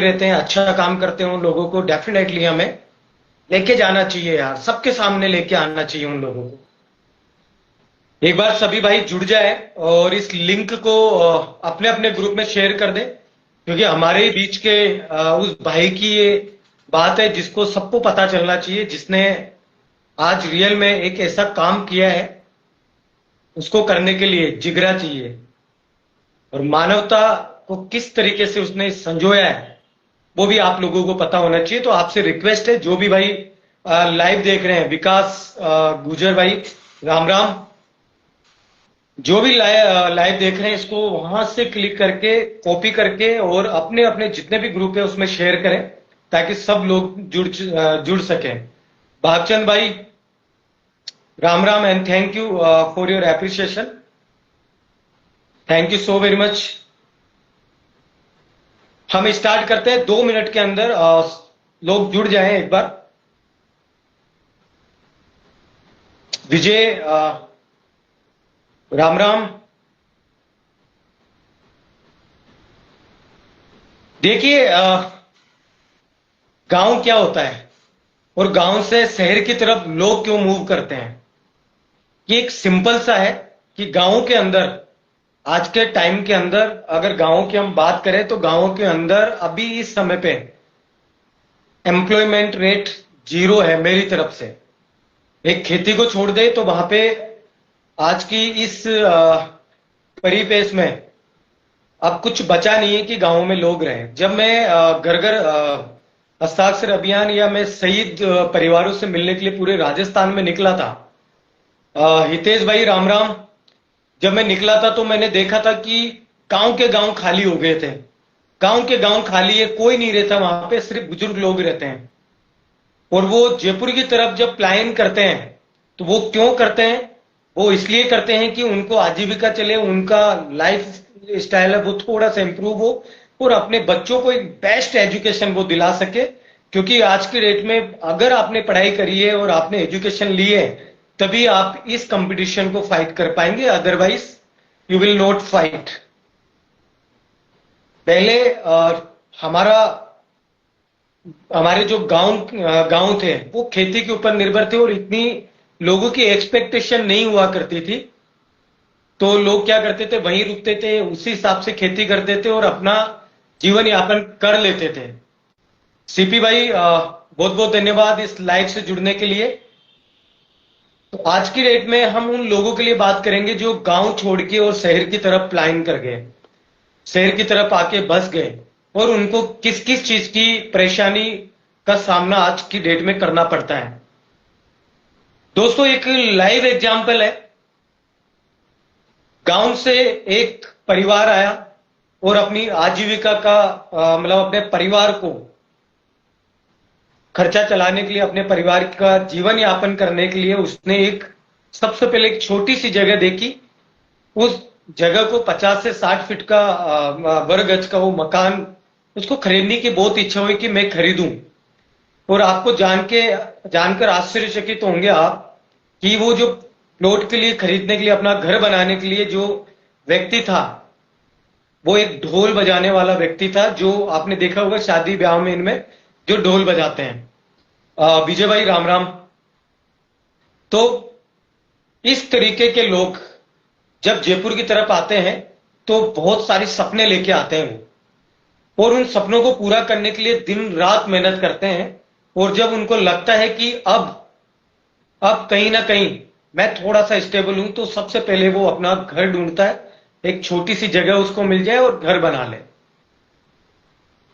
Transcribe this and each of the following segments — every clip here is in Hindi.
रहते हैं, अच्छा काम करते हैं, उन लोगों को डेफिनेटली हमें लेके जाना चाहिए यार, सबके सामने लेके आना चाहिए उन लोगों को। एक बार सभी भाई जुड़ जाए और इस लिंक को अपने अपने ग्रुप में शेयर कर दें, क्योंकि हमारे ही बीच के उस भाई की ये बात है जिसको सबको पता चलना चाहिए, जिसने आज रियल में एक ऐसा काम किया है। उसको करने के लिए जिगरा चाहिए और मानवता को किस तरीके से उसने संजोया है वो भी आप लोगों को पता होना चाहिए। तो आपसे रिक्वेस्ट है, जो भी भाई लाइव देख रहे हैं, विकास गुजर भाई, राम राम, जो भी लाइव देख रहे हैं इसको वहां से क्लिक करके कॉपी करके और अपने अपने जितने भी ग्रुप है उसमें शेयर करें, ताकि सब लोग जुड़ सकें। भागचंद भाई, Ram Ram and thank you for your appreciation, thank you so very much. हम स्टार्ट करते हैं 2 मिनट के अंदर, लोग जुड़ जाएं एक बार। विजय, राम राम। देखिए, गांव क्या होता है और गांव से शहर की तरफ लोग क्यों मूव करते हैं, ये एक सिंपल सा है कि गांव के अंदर, आज के टाइम के अंदर अगर गांव की हम बात करें तो गांव के अंदर अभी इस समय पे एम्प्लॉयमेंट रेट 0 है मेरी तरफ से। एक खेती को छोड़ दे तो वहां पे आज की इस परिपेश में अब कुछ बचा नहीं है कि गांव में लोग रहें। जब मैं घर घर हस्ताक्षर अभियान या मैं शहीद परिवारों से मिलने के लिए पूरे राजस्थान में निकला था, हितेश भाई राम राम, जब मैं निकला था तो मैंने देखा था कि गांव के गांव खाली हो गए थे। गांव के गांव खाली है, कोई नहीं रहता वहां पे, सिर्फ बुजुर्ग लोग रहते हैं। और वो जयपुर की तरफ जब प्लान करते हैं तो वो क्यों करते हैं, वो इसलिए करते हैं कि उनको आजीविका चले, उनका लाइफ स्टाइल है वो थोड़ा सा इंप्रूव हो और अपने बच्चों को एक बेस्ट एजुकेशन वो दिला सके। क्योंकि आज के डेट में अगर आपने पढ़ाई करी है और आपने एजुकेशन ली है तभी आप इस कंपटीशन को फाइट कर पाएंगे, otherwise you will not fight. पहले हमारा हमारे जो गांव थे वो खेती के ऊपर निर्भर थे और इतनी लोगों की एक्सपेक्टेशन नहीं हुआ करती थी, तो लोग क्या करते थे, वहीं रुकते थे, उसी हिसाब से खेती करते थे और अपना जीवन यापन कर लेते थे। सीपी भाई, बहुत बहुत धन्यवाद इस लाइव से जुड़ने के लिए। तो आज की डेट में हम उन लोगों के लिए बात करेंगे जो गांव छोड़ के और शहर की तरफ प्लान कर गए, शहर की तरफ आके बस गए और उनको किस किस चीज की परेशानी का सामना आज की डेट में करना पड़ता है। दोस्तों, एक लाइव एग्जाम्पल है। गांव से एक परिवार आया और अपनी आजीविका का मतलब अपने परिवार को खर्चा चलाने के लिए, अपने परिवार का जीवन यापन करने के लिए उसने एक सबसे पहले एक छोटी सी जगह देखी। उस जगह को 50 से 60 फीट का वर्ग गज का वो मकान उसको खरीदने की बहुत इच्छा हुई कि मैं खरीदूं। और आपको जानकर आश्चर्यचकित होंगे आप कि वो जो प्लॉट के लिए खरीदने के लिए, अपना घर बनाने के लिए जो व्यक्ति था वो एक ढोल बजाने वाला व्यक्ति था, जो आपने देखा होगा शादी ब्याह में इनमें जो ढोल बजाते हैं। विजय भाई राम राम। तो इस तरीके के लोग जब जयपुर की तरफ आते हैं तो बहुत सारी सपने लेके आते हैं वो, और उन सपनों को पूरा करने के लिए दिन रात मेहनत करते हैं। और जब उनको लगता है कि अब कहीं ना कहीं मैं थोड़ा सा स्टेबल हूं, तो सबसे पहले वो अपना घर ढूंढता है, एक छोटी सी जगह उसको मिल जाए और घर बना ले।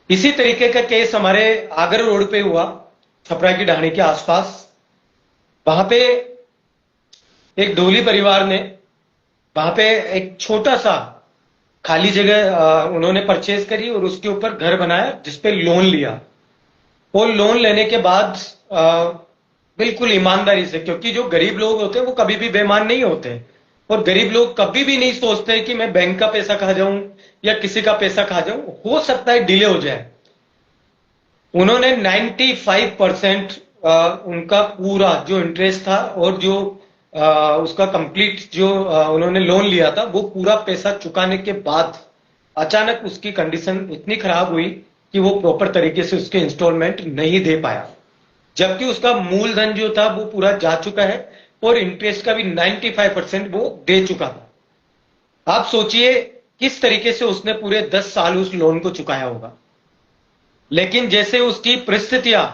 इसी तरीके का केस हमारे आगरा रोड पे हुआ, छपरा की ढाणी के आसपास। वहां पे एक ढोली परिवार ने वहां पे एक छोटा सा खाली जगह उन्होंने परचेज करी और उसके ऊपर घर बनाया, जिसपे लोन लिया। और लोन लेने के बाद बिल्कुल ईमानदारी से, क्योंकि जो गरीब लोग होते हैं वो कभी भी बेईमान नहीं होते, और गरीब लोग कभी भी नहीं सोचते कि मैं बैंक का पैसा खा जाऊं या किसी का पैसा खा जाऊं, हो सकता है डिले हो जाए। उन्होंने 95% उनका पूरा जो इंटरेस्ट था और जो उसका कंप्लीट जो उन्होंने लोन लिया था वो पूरा पैसा चुकाने के बाद अचानक उसकी कंडीशन इतनी खराब हुई कि वो प्रॉपर तरीके से उसके इंस्टॉलमेंट नहीं दे पाया, जबकि उसका मूलधन जो था वो पूरा जा चुका है और इंटरेस्ट का भी 95% वो दे चुका था। आप सोचिए किस तरीके से उसने पूरे 10 साल उस लोन को चुकाया होगा। लेकिन जैसे उसकी परिस्थितियां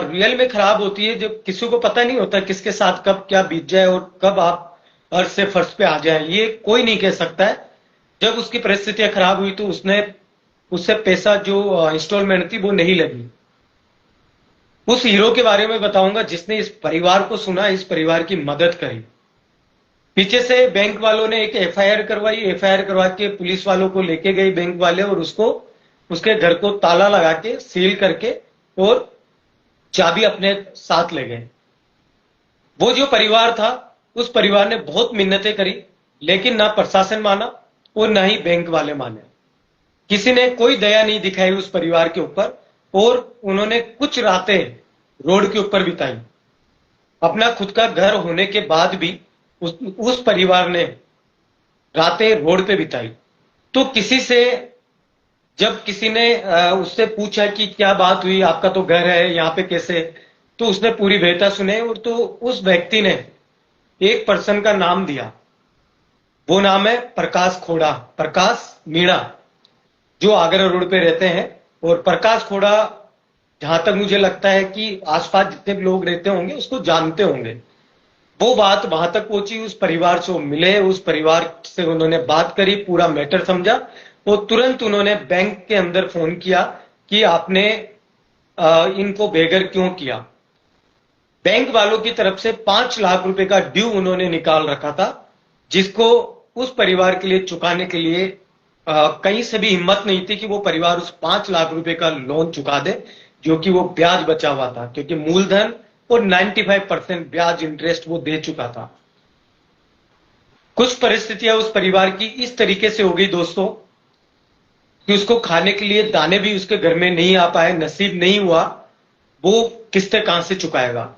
रियल में खराब होती है, जब किसी को पता नहीं होता किसके साथ कब क्या बीत जाए और कब आप अर्श से फर्श पे आ जाए, ये कोई नहीं कह सकता है। जब उसकी परिस्थितियां खराब हुई तो उसने उससे पैसा जो इंस्टॉलमेंट थी वो नहीं लगी। उस हीरो के बारे में बताऊंगा जिसने इस परिवार को सुना, इस परिवार की मदद करी। पीछे से बैंक वालों ने एक एफआईआर करवाई, एफआईआर करवा के पुलिस वालों को लेके गई बैंक वाले, और उसको उसके घर को ताला लगा के सील करके और चाबी अपने साथ ले गए। वो जो परिवार था, उस परिवार ने बहुत मिन्नतें करी, लेकिन ना प्रशासन माना और ना ही बैंक वाले माने। किसी ने कोई दया नहीं दिखाई उस परिवार के ऊपर, और उन्होंने कुछ रातें रोड के ऊपर बिताई। अपना खुद का घर होने के बाद भी उस परिवार ने रातें रोड पे बिताई। तो जब किसी ने उससे पूछा कि क्या बात हुई, आपका तो घर है यहाँ पे कैसे, तो उसने पूरी व्यथा सुने, और तो उस व्यक्ति ने एक पर्सन का नाम दिया। वो नाम है प्रकाश खोड़ा, प्रकाश मीणा, जो आगरा रोड पे रहते हैं। और प्रकाश खोड़ा, जहां तक मुझे लगता है कि आसपास जितने भी लोग रहते होंगे उसको जानते होंगे। वो बात वहां तक पहुंची, उस परिवार से मिले, उस परिवार से उन्होंने बात करी, पूरा मैटर समझा, और तुरंत उन्होंने बैंक के अंदर फोन किया कि आपने इनको बेघर क्यों किया। बैंक वालों की तरफ से 5 लाख रुपए का ड्यू उन्होंने निकाल रखा था, जिसको उस परिवार के लिए चुकाने के लिए कहीं से भी हिम्मत नहीं थी कि वो परिवार उस 5 लाख रुपए का लोन चुका दे, जो कि वो ब्याज बचा हुआ था, क्योंकि मूलधन और 95% ब्याज इंटरेस्ट वो दे चुका था। कुछ परिस्थितियां उस परिवार की इस तरीके से हो गई दोस्तों कि उसको खाने के लिए दाने भी उसके घर में नहीं आ पाए, नसीब नहीं हुआ। वो किस्तें कहां से चुकाएगा।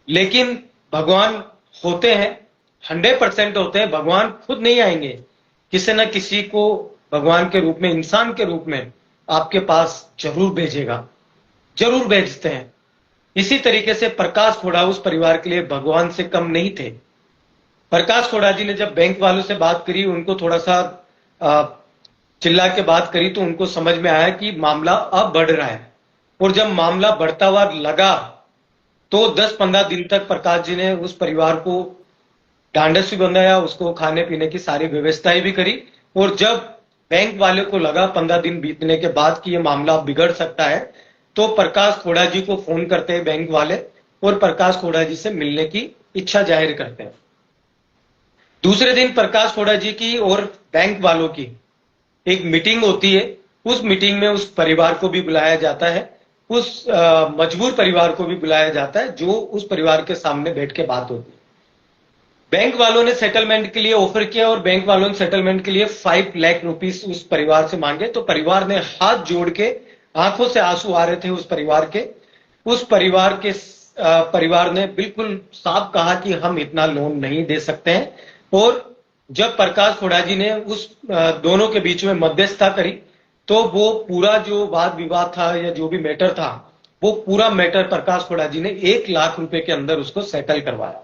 लेकिन भगवान होते हैं, 100% होते हैं। भगवान खुद नहीं आएंगे, किसी न किसी को भगवान के रूप में, इंसान के रूप में आपके पास जरूर भेजेगा, जरूर भेजते हैं। इसी तरीके से प्रकाश खोड़ा उस परिवार के लिए भगवान से कम नहीं थे। प्रकाश खोड़ा जी ने जब बैंक वालों से बात करी, उनको थोड़ा सा चिल्ला के बात करी, तो उनको समझ में आया कि मामला अब बढ़ रहा है। और जब मामला बढ़ता हुआ लगा तो 10-15 दिन तक प्रकाश जी ने उस परिवार को ढांढस भी बंधाया, उसको खाने पीने की सारी व्यवस्थाएं भी करी। और जब बैंक वाले को लगा 15 दिन बीतने के बाद कि यह मामला बिगड़ सकता है, तो प्रकाश खोड़ा जी को फोन करते हैं बैंक वाले, और प्रकाश खोड़ा जी से मिलने की इच्छा जाहिर करते हैं। दूसरे दिन प्रकाश खोड़ा जी की और बैंक वालों की एक मीटिंग होती है। उस मीटिंग में उस परिवार को भी बुलाया जाता है, उस मजबूर परिवार को भी बुलाया जाता है, जो उस परिवार के सामने बैठ के बात होती है। बैंक वालों ने सेटलमेंट के लिए ऑफर किया, और बैंक वालों ने सेटलमेंट के लिए 5 लाख रुपीस उस परिवार से मांगे। तो परिवार ने हाथ जोड़ के, आंखों से आंसू आ रहे थे उस परिवार के, परिवार ने बिल्कुल साफ कहा कि हम इतना लोन नहीं दे सकते हैं। और जब प्रकाश खोड़ा जी ने उस दोनों के बीच में मध्यस्थता करी, तो वो पूरा जो वाद विवाद था या जो भी मैटर था, वो पूरा मैटर प्रकाश खोड़ा जी ने 1 लाख रुपए के अंदर उसको सेटल करवाया,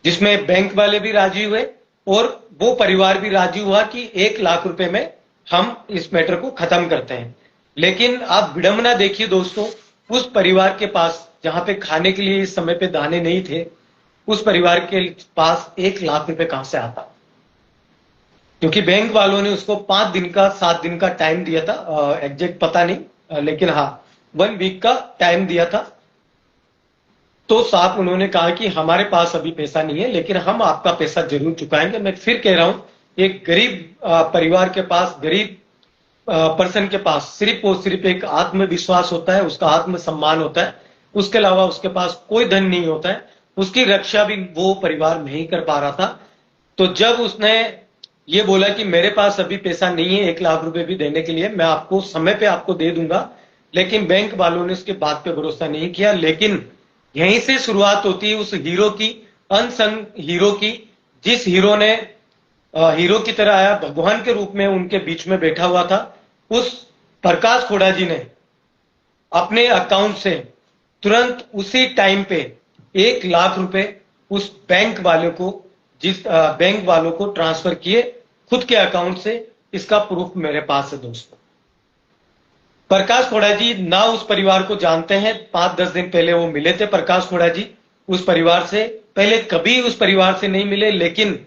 जिसमें बैंक वाले भी राजी हुए और वो परिवार भी राजी हुआ कि 1 लाख रुपए में हम इस मैटर को खत्म करते हैं। लेकिन आप विडंबना देखिए दोस्तों, उस परिवार के पास, जहां पे खाने के लिए इस समय पे दाने नहीं थे, उस परिवार के पास 1 लाख रुपए कहां से आता। क्योंकि बैंक वालों ने उसको 5 दिन का, 7 दिन का टाइम दिया था, एग्जैक्ट पता नहीं, लेकिन हाँ 1 वीक का टाइम दिया था। तो साहब उन्होंने कहा कि हमारे पास अभी पैसा नहीं है, लेकिन हम आपका पैसा जरूर चुकाएंगे। मैं फिर कह रहा हूं, एक गरीब परिवार के पास, गरीब पर्सन के पास सिर्फ और सिर्फ एक आत्मविश्वास होता है, उसका आत्मसम्मान होता है, उसके अलावा उसके पास कोई धन नहीं होता है। उसकी रक्षा भी वो परिवार नहीं कर पा रहा था। तो जब उसने ये बोला कि मेरे पास अभी पैसा नहीं है 1 लाख रुपए भी देने के लिए, मैं आपको समय पे आपको दे दूंगा, लेकिन बैंक वालों ने उसके बात पे भरोसा नहीं किया। लेकिन यहीं से शुरुआत होती है उस हीरो की, अनसंग हीरो की, जिस हीरो की तरह आया, भगवान के रूप में उनके बीच में बैठा हुआ था। उस प्रकाश खोड़ा जी ने अपने अकाउंट से तुरंत उसी टाइम पे 1 लाख रुपए उस बैंक वाले को, जिस बैंक वालों को ट्रांसफर किए खुद के अकाउंट से। इसका प्रूफ मेरे पास है दोस्तों। प्रकाश खोड़ा जी ना उस परिवार को जानते हैं, 5-10 दिन पहले वो मिले थे प्रकाश खोड़ा जी उस परिवार से, पहले कभी उस परिवार से नहीं मिले। लेकिन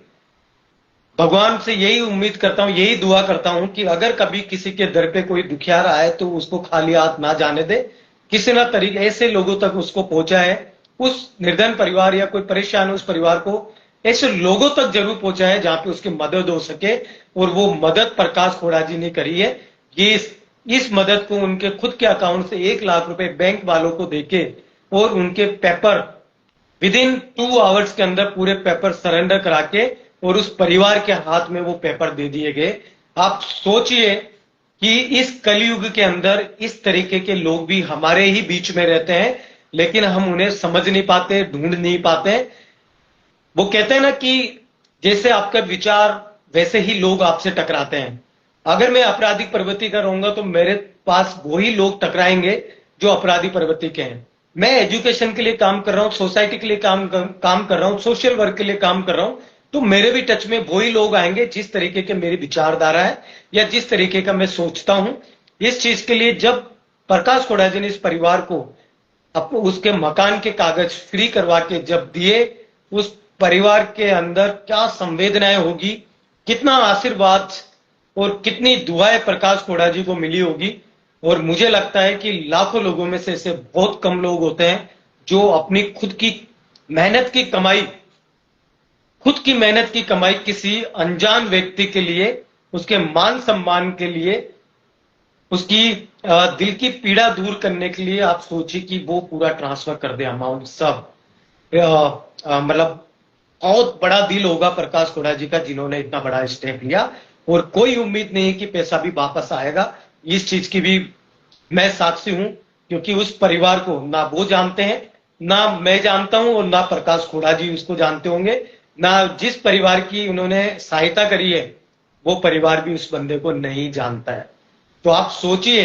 भगवान से यही उम्मीद करता हूं, यही दुआ करता हूं कि अगर कभी किसी के दर पे कोई दुखियारा आए तो उसको खाली हाथ ना जाने दे, किसी ना तरीके ऐसे लोगों तक उसको पहुंचाए, उस निर्धन परिवार या कोई परेशान उस परिवार को ऐसे लोगों तक जरूर पहुंचाए जहां पे उसकी मदद हो सके। और वो मदद प्रकाश खोड़ा जी ने करी है। ये इस मदद को उनके खुद के अकाउंट से 1 लाख रुपए बैंक वालों को देके और उनके पेपर विदिन 2 आवर्स के अंदर पूरे पेपर सरेंडर करा के और उस परिवार के हाथ में वो पेपर दे दिए गए। आप सोचिए कि इस कलयुग के अंदर इस तरीके के लोग भी हमारे ही बीच में रहते हैं, लेकिन हम उन्हें समझ नहीं पाते, ढूंढ नहीं पाते। वो कहते हैं ना कि जैसे आपका विचार वैसे ही लोग आपसे टकराते हैं। अगर मैं आपराधिक प्रवृत्ति का रहूंगा तो मेरे पास वही लोग टकराएंगे जो अपराधी प्रवृत्ति के हैं। मैं एजुकेशन के लिए काम कर रहा हूं, सोसाइटी के लिए काम कर रहा हूं, सोशल वर्क के लिए काम कर रहा हूं, तो मेरे भी टच में वही लोग आएंगे जिस तरीके के मेरी विचारधारा है या जिस तरीके का मैं सोचता हूं। इस चीज के लिए जब प्रकाश खोड़ा जी ने इस परिवार को उसके मकान के कागज फ्री करवा के जब दिए, उस परिवार के अंदर क्या संवेदनाएं होगी, कितना आशीर्वाद और कितनी दुआएं प्रकाश खोड़ा जी को मिली होगी। और मुझे लगता है कि लाखों लोगों में से ऐसे बहुत कम लोग होते हैं जो अपनी खुद की मेहनत की कमाई, खुद की मेहनत की कमाई किसी अनजान व्यक्ति के लिए, उसके मान सम्मान के लिए, उसकी दिल की पीड़ा दूर करने के लिए आप सोचिए कि वो पूरा ट्रांसफर कर दे अमाउंट सब। मतलब बहुत बड़ा दिल होगा प्रकाश खोड़ा जी का जिन्होंने इतना बड़ा स्टेप लिया। और कोई उम्मीद नहीं कि पैसा भी वापस आएगा, इस चीज की भी मैं साक्षी हूं, क्योंकि उस परिवार को ना वो जानते हैं, ना मैं जानता हूं और ना प्रकाश खोड़ा जी उसको जानते होंगे। ना जिस परिवार की उन्होंने सहायता करी है वो परिवार भी उस बंदे को नहीं जानता है। तो आप सोचिए,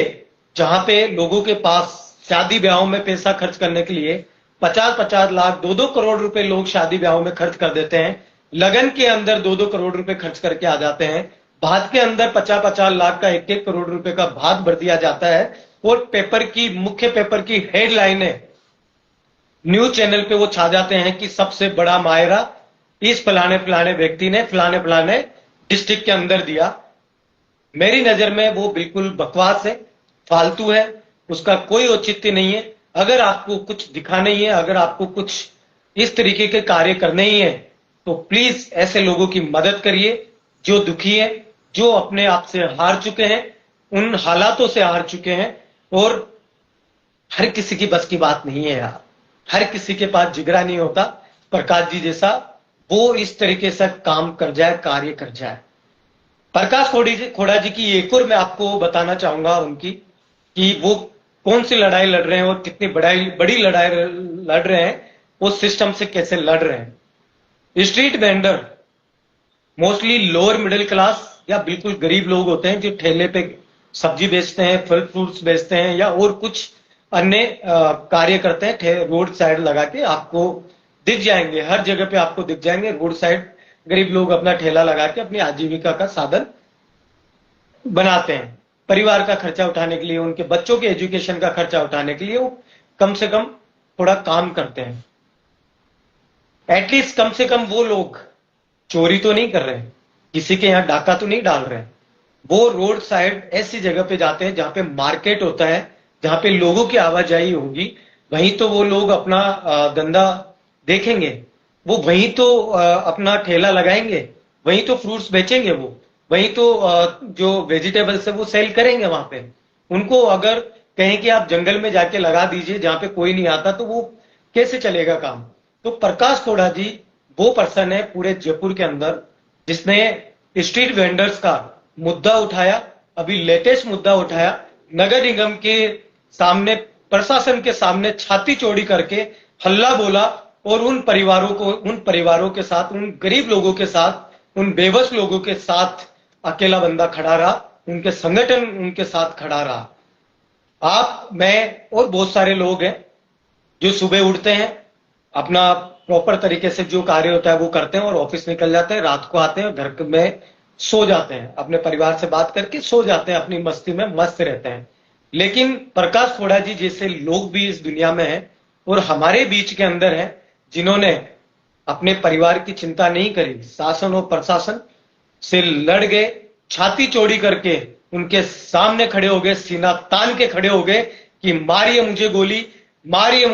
जहां पे लोगों के पास शादी ब्याहों में पैसा खर्च करने के लिए 50-50 लाख, 2-2 करोड़ रुपए लोग शादी ब्याहों में खर्च कर देते हैं, लगन के अंदर 2-2 करोड़ रुपए खर्च करके आ जाते हैं, भात के अंदर 50-50 लाख का 1-1 करोड़ रुपए का भात भर दिया जाता है, और पेपर की, मुख्य पेपर की हेडलाइनें न्यूज चैनल पे वो छा जाते हैं कि सबसे बड़ा मायरा इस फलाने फलाने व्यक्ति ने फलाने फलाने डिस्ट्रिक्ट के अंदर दिया। मेरी नजर में वो बिल्कुल बकवास है, फालतू है, उसका कोई औचित्य नहीं है। अगर आपको कुछ दिखाना ही है, अगर आपको कुछ इस तरीके के कार्य करने ही है, तो प्लीज ऐसे लोगों की मदद करिए जो दुखी है, जो अपने आप से हार चुके हैं, उन हालातों से हार चुके हैं। और हर किसी की बस की बात नहीं है यार, हर किसी के पास जिगरा नहीं होता प्रकाश जी जैसा वो इस तरीके से काम कर जाए, कार्य कर जाए। प्रकाश खोड़ा जी की एक और मैं आपको बताना चाहूंगा उनकी, कि वो कौन सी लड़ाई लड़ रहे हैं और कितनी बड़ी लड़ाई लड़ रहे हैं, उस सिस्टम से कैसे लड़ रहे हैं। Street vendor mostly lower middle class या बिल्कुल गरीब लोग होते हैं जो ठेले पे सब्जी बेचते हैं, फल फ्रूट्स बेचते हैं या और कुछ अन्य कार्य करते हैं। रोड साइड लगा के आपको दिख जाएंगे, हर जगह पे आपको दिख जाएंगे रोड साइड गरीब लोग अपना ठेला लगा के अपनी आजीविका का साधन बनाते हैं। परिवार का खर्चा उठाने के लिए, उनके बच्चों के एजुकेशन का खर्चा उठाने के लिए वो कम से कम थोड़ा काम करते हैं। एटलीस्ट कम से कम वो लोग चोरी तो नहीं कर रहे हैं, किसी के यहां डाका तो नहीं डाल रहे हैं। वो रोड साइड ऐसी जगह पे जाते हैं जहां पे मार्केट होता है, जहां पे लोगों की आवाजाही होगी, वहीं तो वो लोग अपना धंधा देखेंगे, वो वहीं तो अपना ठेला लगाएंगे, वहीं तो फ्रूट्स बेचेंगे, वो वहीं तो जो वेजिटेबल्स है वो सेल करेंगे वहां पे। उनको अगर कहें कि आप जंगल में जाके लगा दीजिए जहां पे कोई नहीं आता, तो वो कैसे चलेगा काम। तो प्रकाश खोड़ा जी वो पर्सन है पूरे जयपुर के अंदर जिसने स्ट्रीट वेंडर्स का मुद्दा उठाया, अभी लेटेस्ट मुद्दा उठाया, नगर निगम के सामने, प्रशासन के सामने छाती चौड़ी करके हल्ला बोला और उन परिवारों के साथ, उन गरीब लोगों के साथ, उन बेबस लोगों के साथ अकेला बंदा खड़ा रहा उनके संगठन उनके साथ खड़ा रहा। आप, मैं और बहुत सारे लोग हैं जो सुबह उठते हैं, अपना प्रॉपर तरीके से जो कार्य होता है वो करते हैं और ऑफिस निकल जाते हैं, रात को आते हैं, घर में सो जाते हैं, अपने परिवार से बात करके सो जाते हैं, अपनी मस्ती में मस्त रहते हैं। लेकिन प्रकाश खोड़ा जी जैसे लोग भी इस दुनिया में हैं और हमारे बीच के अंदर हैं, जिन्होंने अपने परिवार की चिंता नहीं करी, शासन और प्रशासन से लड़ गए, छाती चौड़ी करके उनके सामने खड़े हो गए, सीना तान के खड़े हो गए कि मारिए मुझे गोली, मारिए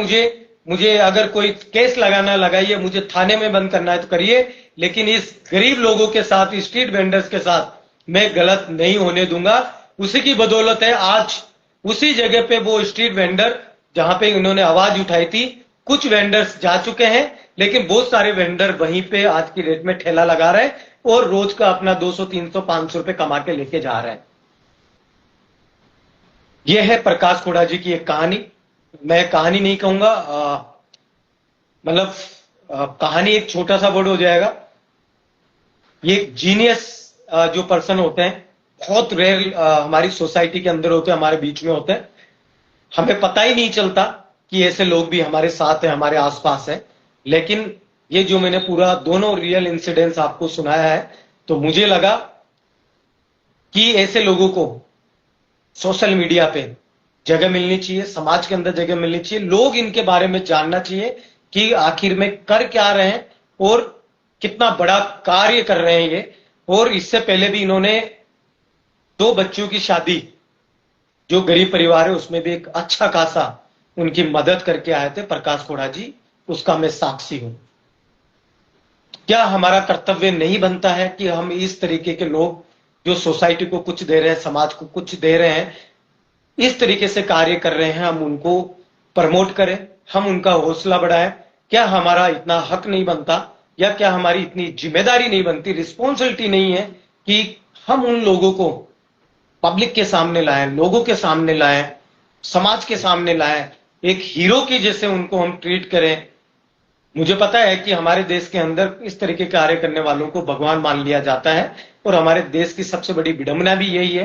मुझे अगर कोई केस लगाना लगाइए, मुझे थाने में बंद करना है तो करिए, लेकिन इस गरीब लोगों के साथ, स्ट्रीट वेंडर्स के साथ मैं गलत नहीं होने दूंगा। उसी की बदौलत है आज उसी जगह पे वो स्ट्रीट वेंडर जहां पे इन्होंने आवाज उठाई थी, कुछ वेंडर्स जा चुके हैं, लेकिन बहुत सारे वेंडर वहीं पे आज की डेट में ठेला लगा रहे हैं और रोज का अपना 200, 300, 500 रुपए कमा के लेके जा रहे हैं। यह है प्रकाश खोड़ा जी की एक कहानी। मैं कहानी नहीं कहूंगा, मतलब कहानी एक छोटा सा वर्ड हो जाएगा। ये जीनियस जो पर्सन होते हैं, बहुत रेयर हमारी सोसाइटी के अंदर होते हैं, हमारे बीच में होते हैं, हमें पता ही नहीं चलता कि ऐसे लोग भी हमारे साथ हैं, हमारे आसपास हैं। लेकिन ये जो मैंने पूरा दोनों रियल इंसिडेंट्स आपको सुनाया है, तो मुझे लगा कि ऐसे लोगों को सोशल मीडिया पे जगह मिलनी चाहिए, समाज के अंदर जगह मिलनी चाहिए, लोग इनके बारे में जानना चाहिए कि आखिर में कर क्या रहे हैं और कितना बड़ा कार्य कर रहे हैं ये। और इससे पहले भी इन्होंने 2 बच्चों की शादी, जो गरीब परिवार है उसमें भी एक अच्छा खासा उनकी मदद करके आए थे प्रकाश खोड़ा जी, उसका मैं साक्षी हूं। क्या हमारा कर्तव्य नहीं बनता है कि हम इस तरीके के लोग जो सोसाइटी को कुछ दे रहे हैं, समाज को कुछ दे रहे हैं, इस तरीके से कार्य कर रहे हैं, हम उनको प्रमोट करें, हम उनका हौसला बढ़ाएं? क्या हमारा इतना हक नहीं बनता, या क्या हमारी इतनी जिम्मेदारी नहीं बनती, रिस्पॉन्सिबिलिटी नहीं है कि हम उन लोगों को पब्लिक के सामने लाएं, लोगों के सामने लाएं, समाज के सामने लाएं, एक हीरो की जैसे उनको हम ट्रीट करें। मुझे पता है कि हमारे देश के अंदर इस तरीके के कार्य करने वालों को भगवान मान लिया जाता है, और हमारे देश की सबसे बड़ी विडंबना भी यही है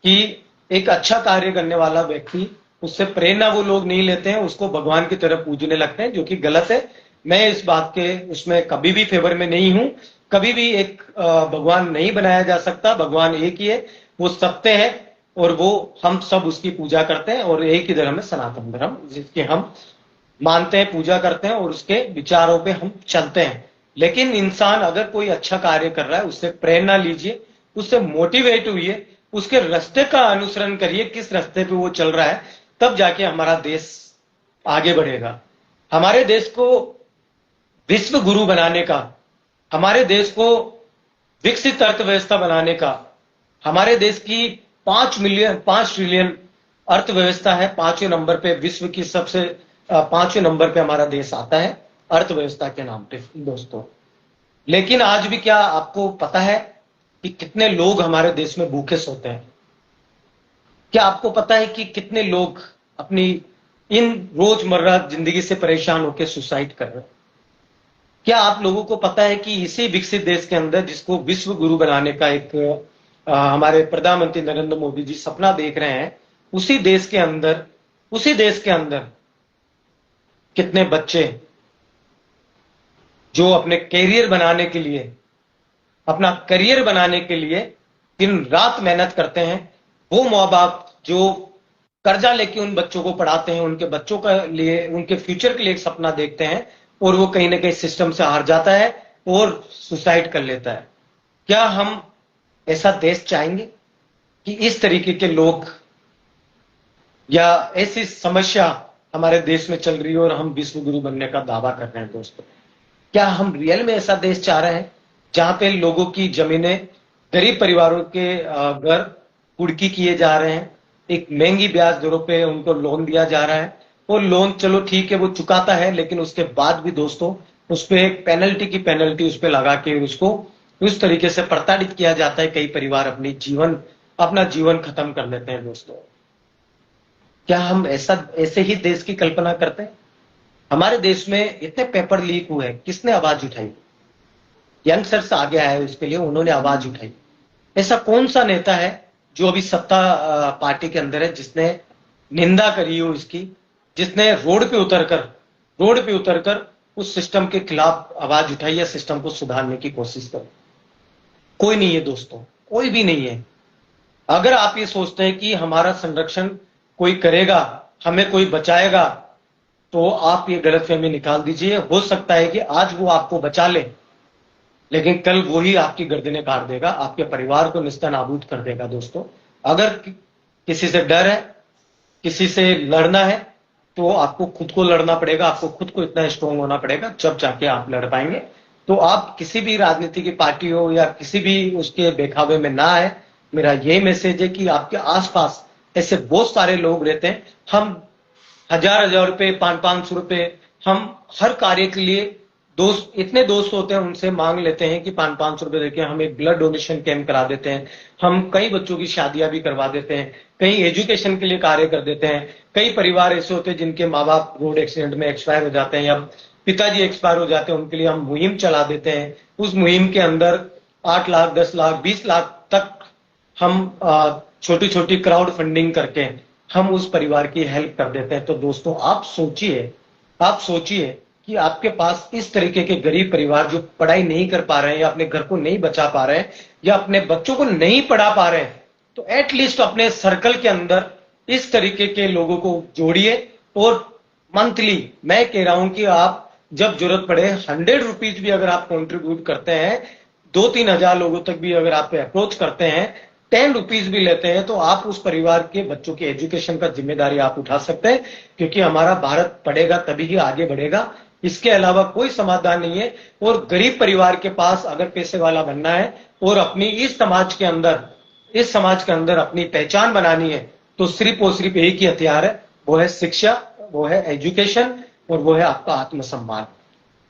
कि एक अच्छा कार्य करने वाला व्यक्ति, उससे प्रेरणा वो लोग नहीं लेते हैं, उसको भगवान की तरफ पूजने लगते हैं, जो कि गलत है। मैं इस बात के उसमें कभी भी फेवर में नहीं हूं। कभी भी एक भगवान नहीं बनाया जा सकता, भगवान एक ही है, वो सत्य है, और वो हम सब उसकी पूजा करते हैं, और एक ही धर्म है सनातन धर्म, जिसके हम मानते हैं, पूजा करते हैं और उसके विचारों पे हम चलते हैं। लेकिन इंसान अगर कोई अच्छा कार्य कर रहा है, उससे प्रेरणा लीजिए, उससे मोटिवेट हुई, उसके रास्ते का अनुसरण करिए, किस रास्ते पे वो चल रहा है, तब जाके हमारा देश आगे बढ़ेगा। हमारे देश को विश्व गुरु बनाने का, हमारे देश को विकसित अर्थव्यवस्था बनाने का, हमारे देश की 5 ट्रिलियन अर्थव्यवस्था है, 5वें नंबर पे विश्व की सबसे 5वें नंबर पे हमारा देश आता है अर्थव्यवस्था के नाम पे दोस्तों। लेकिन आज भी क्या आपको पता है कि कितने लोग हमारे देश में भूखे सोते हैं? क्या आपको पता है कि कितने लोग अपनी इन रोजमर्रा जिंदगी से परेशान होकर सुसाइड कर रहे हैं? क्या आप लोगों को पता है कि इसी विकसित देश के अंदर, जिसको विश्व गुरु बनाने का एक हमारे प्रधानमंत्री नरेंद्र मोदी जी सपना देख रहे हैं, उसी देश के अंदर कितने बच्चे जो अपने करियर बनाने के लिए, अपना करियर बनाने के लिए दिन रात मेहनत करते हैं, वो माँ बाप जो कर्जा लेके उन बच्चों को पढ़ाते हैं, उनके बच्चों का लिए, उनके फ्यूचर के लिए एक सपना देखते हैं, और वो कहीं ना कहीं सिस्टम से हार जाता है और सुसाइड कर लेता है। क्या हम ऐसा देश चाहेंगे कि इस तरीके के लोग या ऐसी समस्या हमारे देश में चल रही है और हम विश्व गुरु बनने का दावा कर रहे हैं दोस्तों? क्या हम रियल में ऐसा देश चाह रहे हैं जहां पे लोगों की जमीनें, गरीब परिवारों के घर कुर्की किए जा रहे हैं, एक महंगी ब्याज दरों पे उनको लोन दिया जा रहा है, वो लोन चलो ठीक है वो चुकाता है, लेकिन उसके बाद भी दोस्तों उस पर एक पेनल्टी की पेनल्टी उस पर लगा के उसको उस तरीके से प्रताड़ित किया जाता है। कई परिवार अपना जीवन खत्म कर लेते हैं दोस्तों। क्या हम ऐसे ही देश की कल्पना करते हैं? हमारे देश में इतने पेपर लीक हुए, किसने आवाज उठाई? यंगस्टर्स आगे आए उसके लिए, उन्होंने आवाज उठाई। ऐसा कौन सा नेता है जो अभी सत्ता पार्टी के अंदर है, जिसने निंदा करी हो इसकी, जिसने रोड पे उतरकर उस सिस्टम के खिलाफ आवाज उठाई या सिस्टम को सुधारने की कोशिश करी? कोई नहीं है दोस्तों, कोई भी नहीं है। अगर आप ये सोचते हैं कि हमारा संरक्षण कोई करेगा, हमें कोई बचाएगा, तो आप ये गलतफहमी निकाल दीजिए। हो सकता है कि आज वो आपको बचा ले, लेकिन कल वो ही आपकी गर्दनें काट देगा, आपके परिवार को निस्तानाबूद कर देगा। दोस्तों, अगर किसी से डर है, किसी से लड़ना है, तो आपको खुद को लड़ना पड़ेगा, आपको खुद को इतना स्ट्रांग होना पड़ेगा, जब जाके आप लड़ पाएंगे। तो आप किसी भी राजनीति की पार्टी हो या किसी भी उसके बेखावे में ना आए। मेरा यही मैसेज है कि आपके आसपास ऐसे बहुत सारे लोग रहते हैं, हम हजार हजार रुपए, 500-500 रुपए हम हर कार्य के लिए, दोस्त इतने दोस्त होते हैं, उनसे मांग लेते हैं कि 500-500 रुपए देके हम एक ब्लड डोनेशन कैंप करा देते हैं। हम कई बच्चों की शादियां भी करवा देते हैं, कई एजुकेशन के लिए कार्य कर देते हैं। कई परिवार ऐसे होते हैं जिनके माँ बाप रोड एक्सीडेंट में एक्सपायर हो जाते हैं या पिताजी एक्सपायर हो जाते हैं, उनके लिए हम मुहिम चला देते हैं। उस मुहिम के अंदर 8 लाख, 10 लाख, 20 लाख तक हम छोटी छोटी क्राउड फंडिंग करके हम उस परिवार की हेल्प कर देते हैं। तो दोस्तों, आप सोचिए कि आपके पास इस तरीके के गरीब परिवार जो पढ़ाई नहीं कर पा रहे हैं या अपने घर को नहीं बचा पा रहे हैं या अपने बच्चों को नहीं पढ़ा पा रहे हैं, तो एटलीस्ट अपने सर्कल के अंदर इस तरीके के लोगों को जोड़िए। और मंथली मैं कह रहा हूं कि आप जब जरूरत पड़े 100 रुपीज भी अगर आप कंट्रीब्यूट करते हैं, 2-3 हजार लोगों तक भी अगर आप अप्रोच करते हैं, 10 रुपीज भी लेते हैं, तो आप उस परिवार के बच्चों की एजुकेशन का जिम्मेदारी आप उठा सकते हैं। क्योंकि हमारा भारत पढ़ेगा तभी ही आगे बढ़ेगा, इसके अलावा कोई समाधान नहीं है। और गरीब परिवार के पास अगर पैसे वाला बनना है और अपनी इस समाज के अंदर अपनी पहचान बनानी है, तो सिर्फ और सिर्फ एक ही हथियार है, वो है शिक्षा, वो है एजुकेशन और वो है आपका आत्मसम्मान।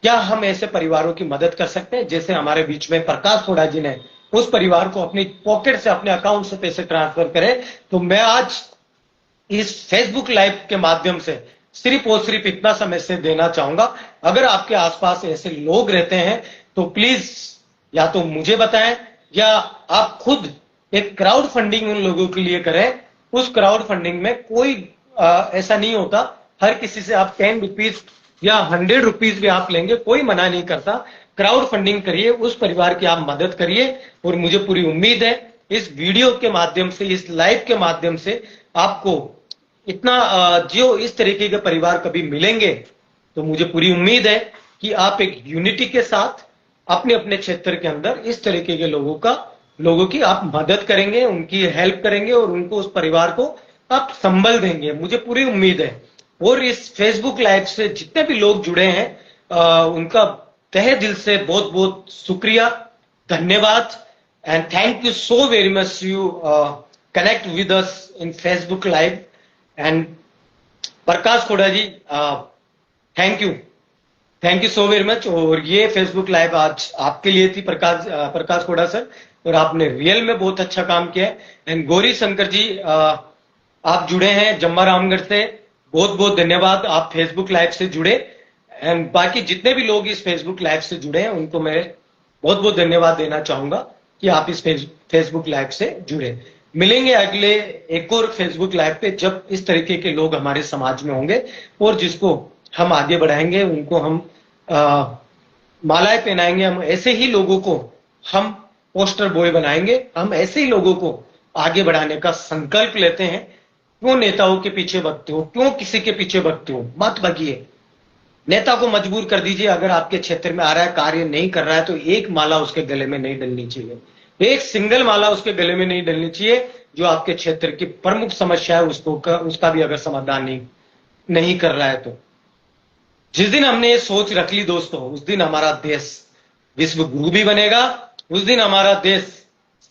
क्या हम ऐसे परिवारों की मदद कर सकते हैं? जैसे हमारे बीच में प्रकाश थोड़ा जी ने उस परिवार को अपनी पॉकेट से, अपने अकाउंट से पैसे ट्रांसफर करें, तो मैं आज इस फेसबुक लाइव के माध्यम से सिर्फ और सिर्फ इतना सा मैसेज देना चाहूंगा। अगर आपके आसपास ऐसे लोग रहते हैं तो प्लीज या तो मुझे बताएं या आप खुद एक क्राउड फंडिंग उन लोगों के लिए करें। उस क्राउड फंडिंग में कोई ऐसा नहीं होता, हर किसी से आप 10 रुपीज या 100 रुपीज भी आप लेंगे, कोई मना नहीं करता। क्राउड फंडिंग करिए, उस परिवार की आप मदद करिए। और मुझे पूरी उम्मीद है इस वीडियो के माध्यम से, इस लाइव के माध्यम से आपको इतना जो इस तरीके के परिवार कभी मिलेंगे, तो मुझे पूरी उम्मीद है कि आप एक यूनिटी के साथ अपने अपने क्षेत्र के अंदर इस तरीके के लोगों की आप मदद करेंगे, उनकी हेल्प करेंगे और उनको, उस परिवार को आप संबल देंगे, मुझे पूरी उम्मीद है। और इस फेसबुक लाइव से जितने भी लोग जुड़े हैं, उनका तहे दिल से बहुत बहुत शुक्रिया, धन्यवाद। And thank you so very much you connect with us in Facebook live. And Prakash Khoda ji, thank you so very much. और ये फेसबुक लाइव आज आपके लिए थी प्रकाश खोड़ा सर, और आपने रियल में बहुत अच्छा काम किया है। एंड गौरी शंकर जी, आप जुड़े हैं जम्मा रामगढ़ से, बहुत बहुत धन्यवाद, आप फेसबुक लाइव से जुड़े। एंड बाकी जितने भी लोग इस फेसबुक लाइव से जुड़े हैं, उनको मैं बहुत बहुत धन्यवाद देना चाहूंगा कि आप इस फेसबुक लाइव से जुड़े। मिलेंगे अगले एक और फेसबुक लाइव पे, जब इस तरीके के लोग हमारे समाज में होंगे और जिसको हम आगे बढ़ाएंगे, उनको हम मालाएं पहनाएंगे, हम ऐसे ही लोगों को हम पोस्टर बॉय बनाएंगे, हम ऐसे ही लोगों को आगे बढ़ाने का संकल्प लेते हैं। क्यों नेताओं के पीछे भगते हो, क्यों किसी के पीछे भगते हो? मत भगिए, नेता को मजबूर कर दीजिए। अगर आपके क्षेत्र में आ रहा है, कार्य नहीं कर रहा है, तो एक माला उसके गले में नहीं डलनी चाहिए, एक सिंगल माला उसके गले में नहीं डलनी चाहिए। जो आपके क्षेत्र की प्रमुख समस्या है उसका भी अगर समाधान नहीं कर रहा है, तो जिस दिन हमने ये सोच रख ली दोस्तों, उस दिन हमारा देश विश्व गुरु भी बनेगा, उस दिन हमारा देश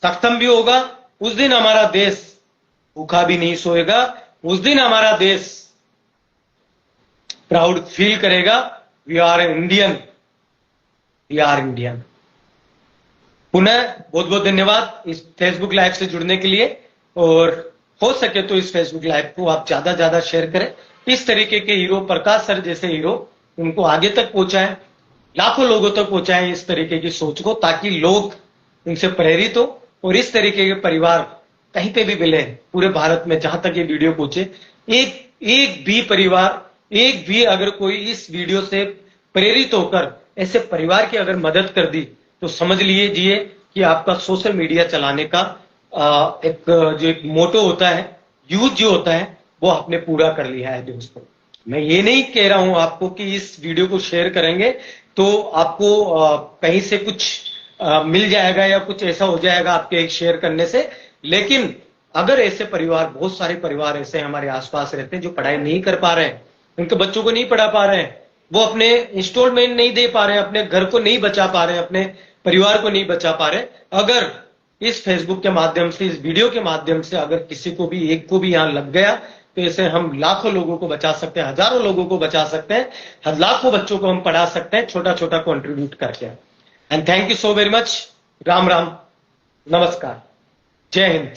सक्षम भी होगा, उस दिन हमारा देश भूखा भी नहीं सोएगा, उस दिन हमारा देश प्राउड फील करेगा, we are Indian, we are Indian. पुनः बहुत बहुत धन्यवाद इस फेसबुक लाइव से जुड़ने के लिए। और हो सके तो इस फेसबुक लाइव को आप ज्यादा ज्यादा शेयर करें। इस तरीके के हीरो, प्रकाश सर जैसे हीरो, उनको आगे तक पहुंचाएं, लाखों लोगों तक पहुंचाएं इस तरीके की सोच को, ताकि लोग उनसे प्रेरित हो और इस तरीके के परिवार कहीं पे भी मिले पूरे भारत में, जहां तक ये वीडियो पहुंचे, एक भी परिवार, एक भी अगर कोई इस वीडियो से प्रेरित होकर ऐसे परिवार की अगर मदद कर दी, तो समझ लीजिए कि आपका सोशल मीडिया चलाने का एक जो एक मोटो होता है, यूज जो होता है, वो आपने पूरा कर लिया है दोस्तों। मैं ये नहीं कह रहा हूं आपको कि इस वीडियो को शेयर करेंगे तो आपको कहीं से कुछ मिल जाएगा या कुछ ऐसा हो जाएगा आपके एक शेयर करने से। लेकिन अगर ऐसे परिवार, बहुत सारे परिवार ऐसे हमारे आसपास रहते हैं जो पढ़ाई नहीं कर पा रहे हैं, उनके बच्चों को नहीं पढ़ा पा रहे हैं, वो अपने इंस्टॉलमेंट नहीं दे पा रहे हैं, अपने घर को नहीं बचा पा रहे हैं, अपने परिवार को नहीं बचा पा रहे। अगर इस फेसबुक के माध्यम से, इस वीडियो के माध्यम से अगर किसी को भी, एक को भी यहां लग गया, तो ऐसे हम लाखों लोगों को बचा सकते हैं, हजारों लोगों को बचा सकते हैं, लाखों बच्चों को हम पढ़ा सकते हैं, छोटा छोटा कॉन्ट्रीब्यूट करके। And thank you so very much. Ram Ram, नमस्कार, जय हिंद।